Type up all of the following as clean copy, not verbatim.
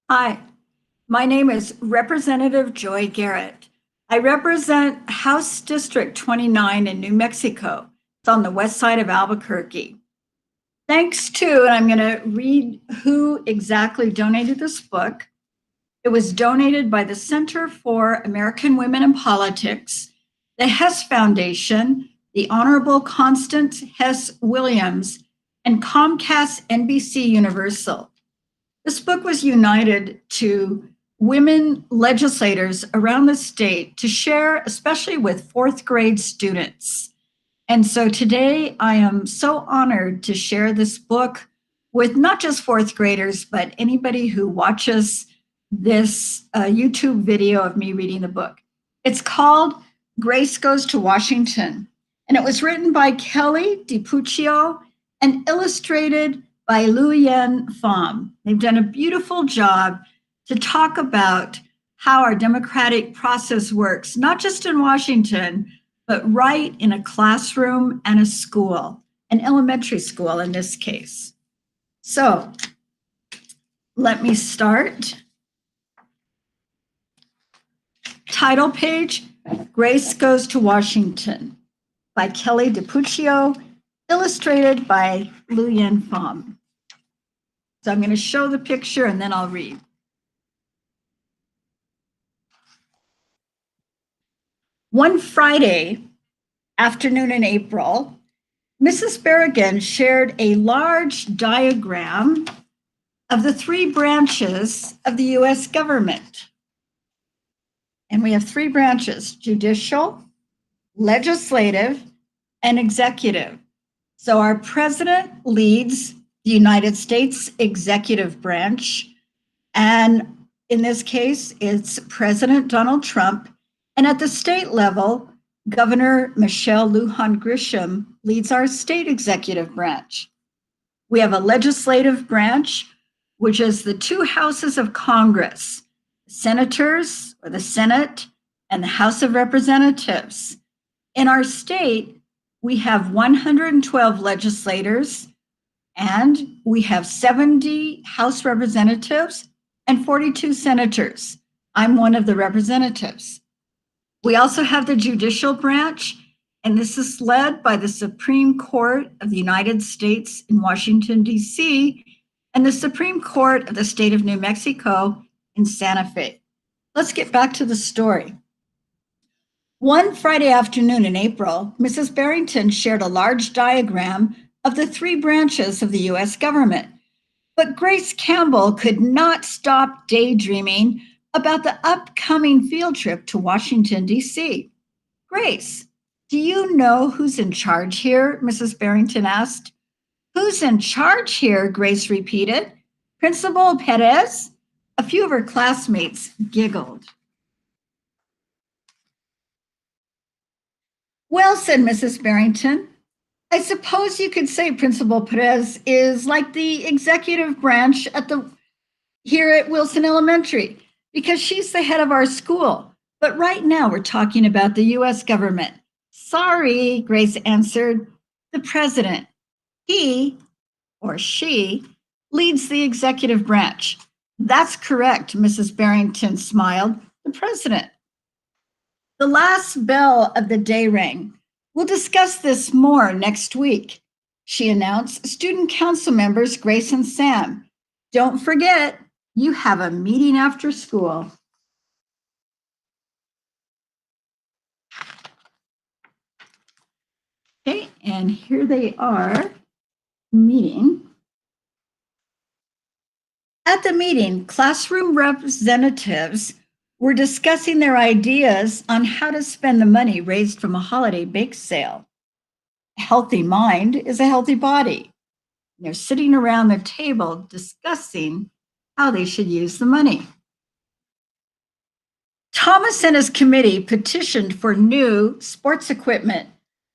Hi, my name is Representative Joy Garratt. I represent House District 29 in New Mexico. It's on the west side of Albuquerque. Thanks to, and I'm going to read who exactly donated this book. It was donated by the Center for American Women in Politics, the Hess Foundation, the Honorable Constance Hess Williams, and Comcast NBC Universal. This book was united to women legislators around the state to share, especially with fourth grade students. And so today I am so honored to share this book with not just fourth graders, but anybody who watches this YouTube video of me reading the book. It's called Grace Goes to Washington, and it was written by Kelly DiPucchio and illustrated by Luyen Pham. They've done a beautiful job to talk about how our democratic process works, not just in Washington, but right in a classroom and a school, an elementary school in this case. So let me start. Title page, Grace Goes to Washington by Kelly DiPucchio, illustrated by Luyen Pham. So I'm going to show the picture and then I'll read. One Friday afternoon in April, Mrs. Berrigan shared a large diagram of the three branches of the US government. And we have three branches: judicial, legislative, and executive. So our president leads the United States executive branch. And in this case, it's President Donald Trump. And at the state level, Governor Michelle Lujan Grisham leads our state executive branch. We have a legislative branch, which is the two houses of Congress, senators, or the Senate, and the House of Representatives. In our state, we have 112 legislators, and we have 70 House representatives and 42 senators. I'm one of the representatives. We also have the judicial branch, and this is led by the Supreme Court of the United States in Washington, D.C., and the Supreme Court of the state of New Mexico in Santa Fe. Let's get back to the story. One Friday afternoon in April, Mrs. Barrington shared a large diagram of the three branches of the US government. But Grace Campbell could not stop daydreaming about the upcoming field trip to Washington, D.C. Grace, do you know who's in charge here? Mrs. Barrington asked. Who's in charge here? Grace repeated. Principal Perez? A few of her classmates giggled. Well, said Mrs. Barrington, I suppose you could say Principal Perez is like the executive branch here at Wilson Elementary, because she's the head of our school. But right now we're talking about the US government. Sorry, Grace answered. The president, he or she leads the executive branch. That's correct, Mrs. Barrington smiled. The president. The last bell of the day rang. We'll discuss this more next week, she announced. Student council members Grace and Sam, don't forget, you have a meeting after school. Okay, and here they are meeting. At the meeting, classroom representatives were discussing their ideas on how to spend the money raised from a holiday bake sale. A healthy mind is a healthy body. They're sitting around the table discussing how they should use the money. Thomas and his committee petitioned for new sports equipment.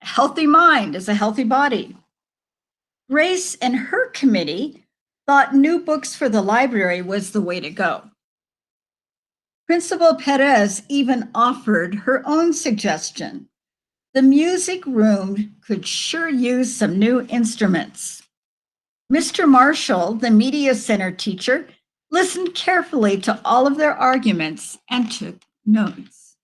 A healthy mind is a healthy body. Grace and her committee thought new books for the library was the way to go. Principal Perez even offered her own suggestion. The music room could sure use some new instruments. Mr. Marshall, the media center teacher, listened carefully to all of their arguments, and took notes.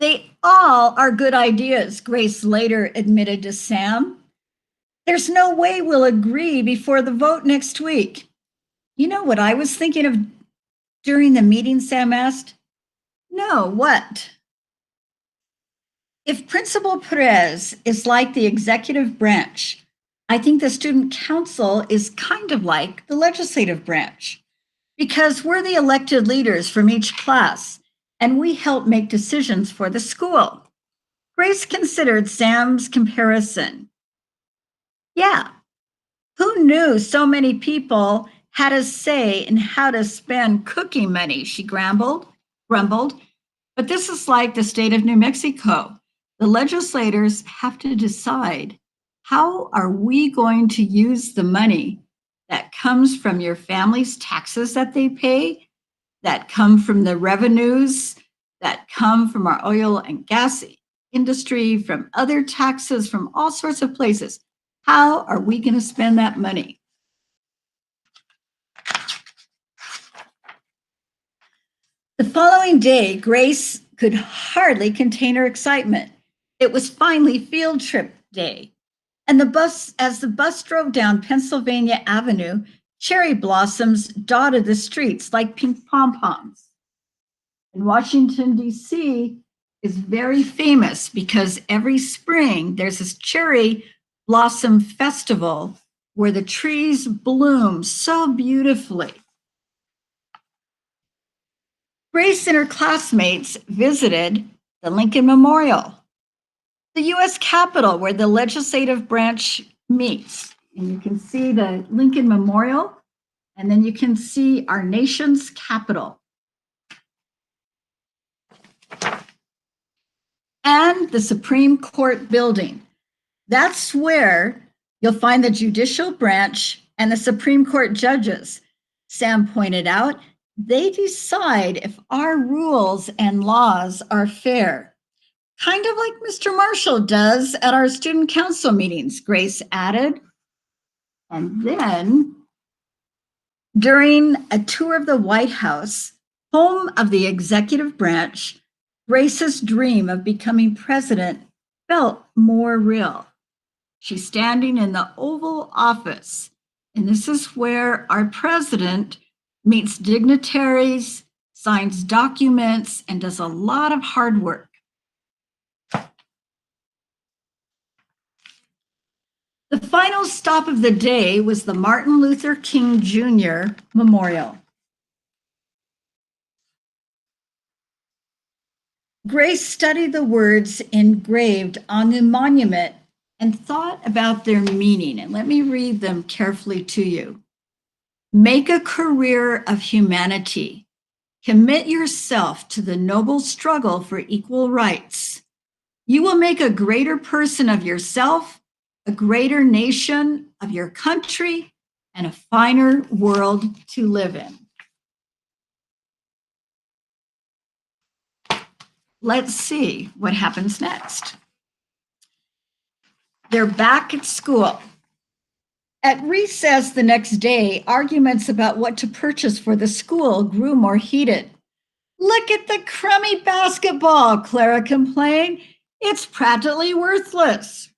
They all are good ideas, Grace later admitted to Sam. There's no way we'll agree before the vote next week. You know what I was thinking of during the meeting, Sam asked. No, what? If Principal Perez is like the executive branch, I think the student council is kind of like the legislative branch because we're the elected leaders from each class and we help make decisions for the school. Grace considered Sam's comparison. Yeah, who knew so many people had a say in how to spend cookie money, she grumbled. But this is like the state of New Mexico. The legislators have to decide, how are we going to use the money that comes from your family's taxes that they pay, that come from the revenues, that come from our oil and gas industry, from other taxes, from all sorts of places. How are we going to spend that money? The following day, Grace could hardly contain her excitement. It was finally field trip day. And as the bus drove down Pennsylvania Avenue, cherry blossoms dotted the streets like pink pom-poms. And Washington, D.C. is very famous because every spring there's this cherry blossom festival where the trees bloom so beautifully. Grace and her classmates visited the Lincoln Memorial, the U.S. Capitol, where the legislative branch meets. And you can see the Lincoln Memorial, and then you can see our nation's capital. And the Supreme Court building. That's where you'll find the judicial branch and the Supreme Court judges. Sam pointed out, they decide if our rules and laws are fair. Kind of like Mr. Marshall does at our student council meetings, Grace added. And then during a tour of the White House, home of the executive branch, Grace's dream of becoming president felt more real. She's standing in the Oval Office, and this is where our president meets dignitaries, signs documents, and does a lot of hard work. The final stop of the day was the Martin Luther King Jr. Memorial. Grace studied the words engraved on the monument and thought about their meaning. And let me read them carefully to you. Make a career of humanity. Commit yourself to the noble struggle for equal rights. You will make a greater person of yourself, a greater nation of your country, and a finer world to live in. Let's see what happens next. They're back at school. At recess the next day, arguments about what to purchase for the school grew more heated. Look at the crummy basketball, Clara complained. It's practically worthless.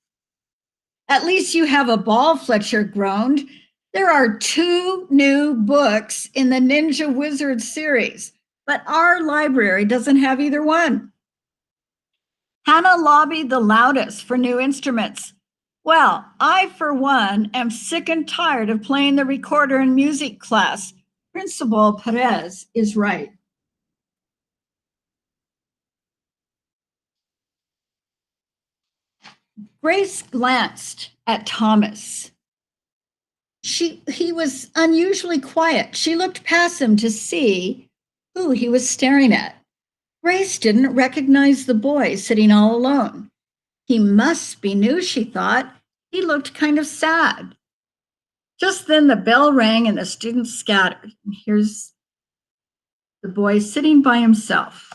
At least you have a ball, Fletcher groaned. There are 2 new books in the Ninja Wizard series, but our library doesn't have either one. Hannah lobbied the loudest for new instruments. Well, I, for one, am sick and tired of playing the recorder in music class. Principal Perez is right. Grace glanced at Thomas. He was unusually quiet. She looked past him to see who he was staring at. Grace didn't recognize the boy sitting all alone. He must be new, she thought. He looked kind of sad. Just then the bell rang and the students scattered. And here's the boy sitting by himself.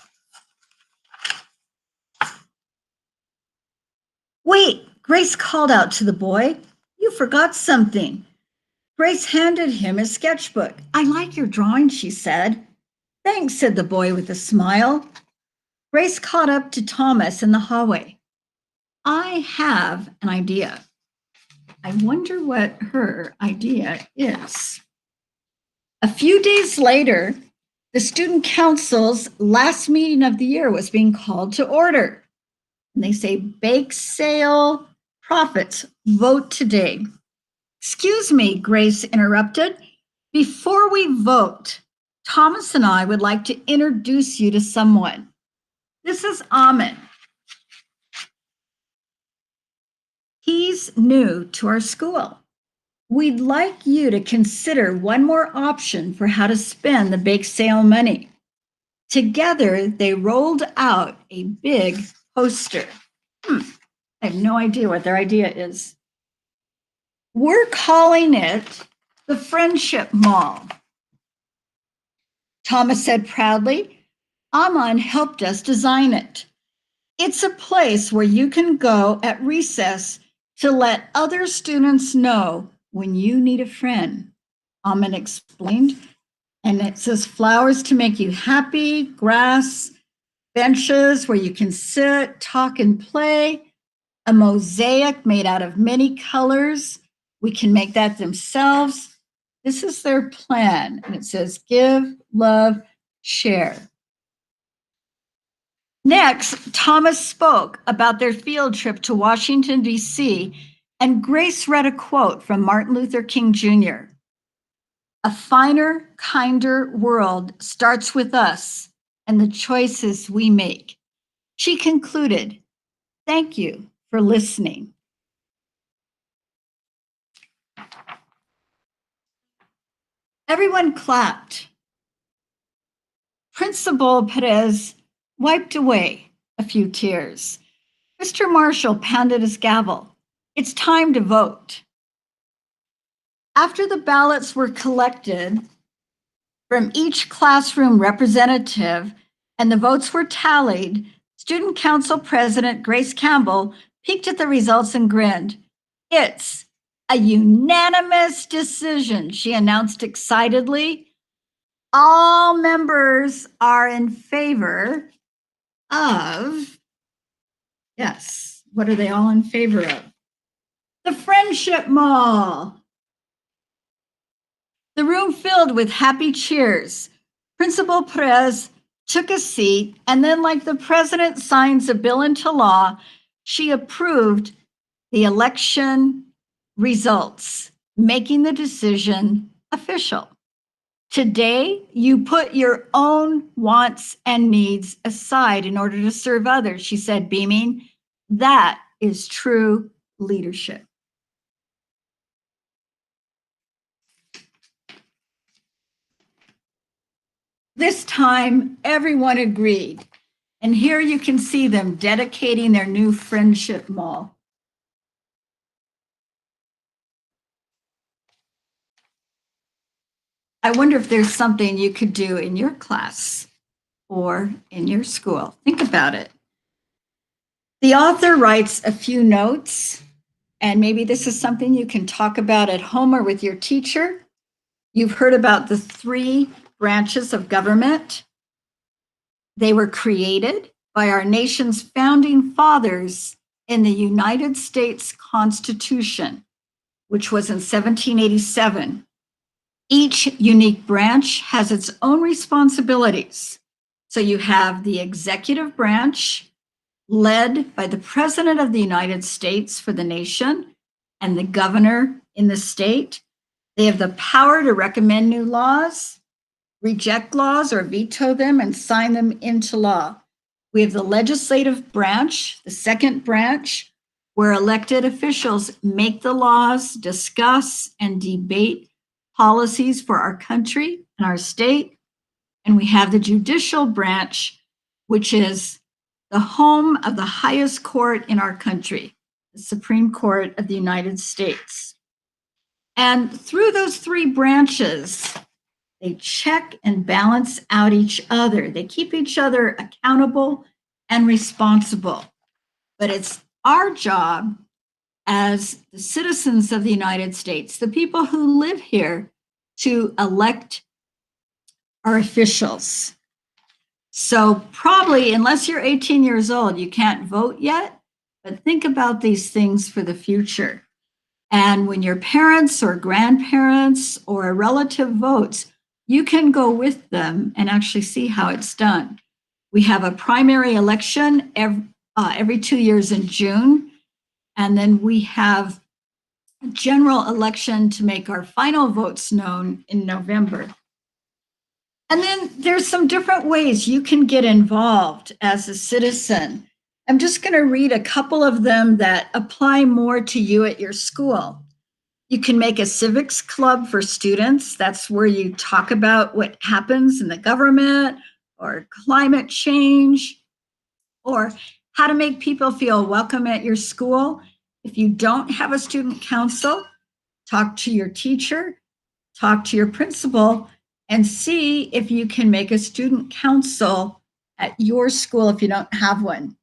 Wait, Grace called out to the boy, "You forgot something." Grace handed him his sketchbook. "I like your drawing," she said. "Thanks," said the boy with a smile. Grace caught up to Thomas in the hallway. "I have an idea." I wonder what her idea is. A few days later, the student council's last meeting of the year was being called to order. And they say, "Bake sale profits, vote today." "Excuse me," Grace interrupted. "Before we vote, Thomas and I would like to introduce you to someone. This is Almond. He's new to our school. We'd like you to consider one more option for how to spend the bake sale money." Together, they rolled out a big poster. I have no idea what their idea is. "We're calling it the Friendship Mall." Thomas said proudly. "Almond helped us design it. It's a place where you can go at recess to let other students know when you need a friend," Almond explained. And it says flowers to make you happy, grass, benches where you can sit, talk, and play, a mosaic made out of many colors. We can make that themselves. This is their plan. And it says give, love, share. Next, Thomas spoke about their field trip to Washington, D.C., and Grace read a quote from Martin Luther King Jr. "A finer, kinder world starts with us and the choices we make." She concluded, "Thank you for listening." Everyone clapped. Principal Perez wiped away a few tears. Mr. Marshall pounded his gavel. "It's time to vote." After the ballots were collected from each classroom representative and the votes were tallied, Student Council President Grace Campbell peeked at the results and grinned. "It's a unanimous decision," she announced excitedly. "All members are in favor of," yes, what are they all in favor of? "The Friendship Mall." The room filled with happy cheers. Principal Perez took a seat, and then, like the president signs a bill into law, she approved the election results, making the decision official. "Today, you put your own wants and needs aside in order to serve others," she said, beaming. "That is true leadership." This time, everyone agreed. And here you can see them dedicating their new Friendship Mall. I wonder if there's something you could do in your class or in your school. Think about it. The author writes a few notes, and maybe this is something you can talk about at home or with your teacher. You've heard about the 3 branches of government. They were created by our nation's founding fathers in the United States Constitution, which was in 1787. Each unique branch has its own responsibilities. So you have the executive branch, led by the President of the United States for the nation and the governor in the state. They have the power to recommend new laws, reject laws or veto them, and sign them into law. We have the legislative branch, the second branch, where elected officials make the laws, discuss, and debate policies for our country and our state. And we have the judicial branch, which is the home of the highest court in our country, the Supreme Court of the United States. And through those 3 branches, they check and balance out each other. They keep each other accountable and responsible. But it's our job as the citizens of the United States, the people who live here, to elect our officials. So probably, unless you're 18 years old, you can't vote yet, but think about these things for the future. And when your parents or grandparents or a relative votes, you can go with them and actually see how it's done. We have a primary election every 2 years in June, and then we have a general election to make our final votes known in November. And then there's some different ways you can get involved as a citizen. I'm just going to read a couple of them that apply more to you at your school. You can make a civics club for students. That's where you talk about what happens in the government or climate change or how to make people feel welcome at your school. If you don't have a student council, talk to your teacher, talk to your principal, and see if you can make a student council at your school if you don't have one.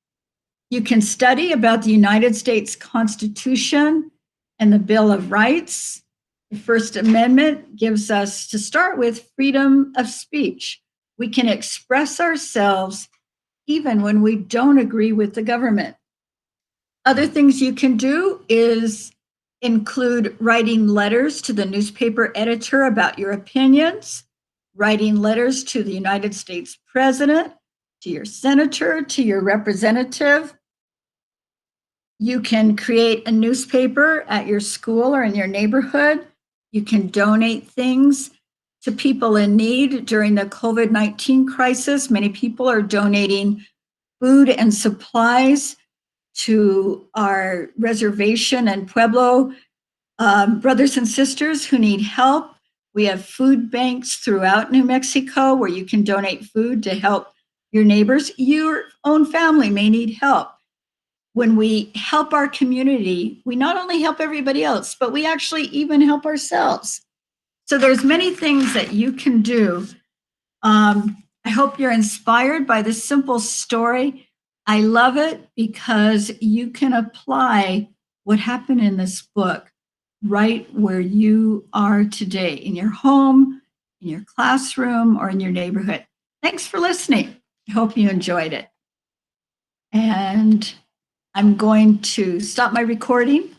You can study about the United States Constitution and the Bill of Rights. The First Amendment gives us, to start with, freedom of speech. We can express ourselves even when we don't agree with the government. Other things you can do is include writing letters to the newspaper editor about your opinions, writing letters to the United States President, to your senator, to your representative. You can create a newspaper at your school or in your neighborhood. You can donate things to people in need during the COVID-19 crisis. Many people are donating food and supplies to our reservation and Pueblo brothers and sisters who need help. We have food banks throughout New Mexico where you can donate food to help your neighbors. Your own family may need help. When we help our community, we not only help everybody else, but we actually even help ourselves. So there's many things that you can do. I hope you're inspired by this simple story. I love it because you can apply what happened in this book right where you are today, in your home, in your classroom, or in your neighborhood. Thanks for listening. I hope you enjoyed it. And I'm going to stop my recording